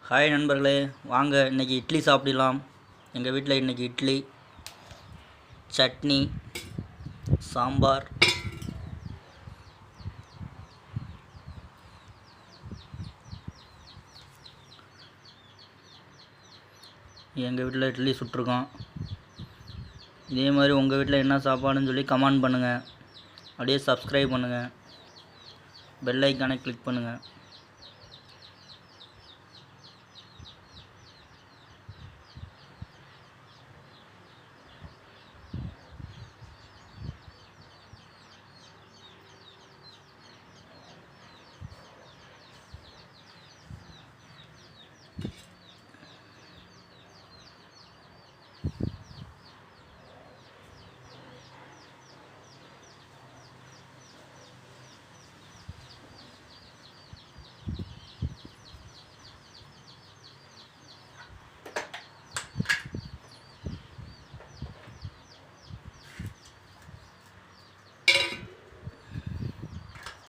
Hi நண்பர்களே, வாங்க இன்றைக்கி இட்லி சாப்பிடலாம். எங்கள் வீட்டில் இன்றைக்கி இட்லி, சட்னி, சாம்பார். எங்கள் வீட்டில் இட்லி சுட்டிருக்கோம். இதே மாதிரி உங்கள் வீட்டில் என்ன சாப்பாடுன்னு சொல்லி கமெண்ட் பண்ணுங்கள். அப்படியே சப்ஸ்கிரைப் பண்ணுங்கள், பெல் ஐக்கானை கிளிக் பண்ணுங்கள்.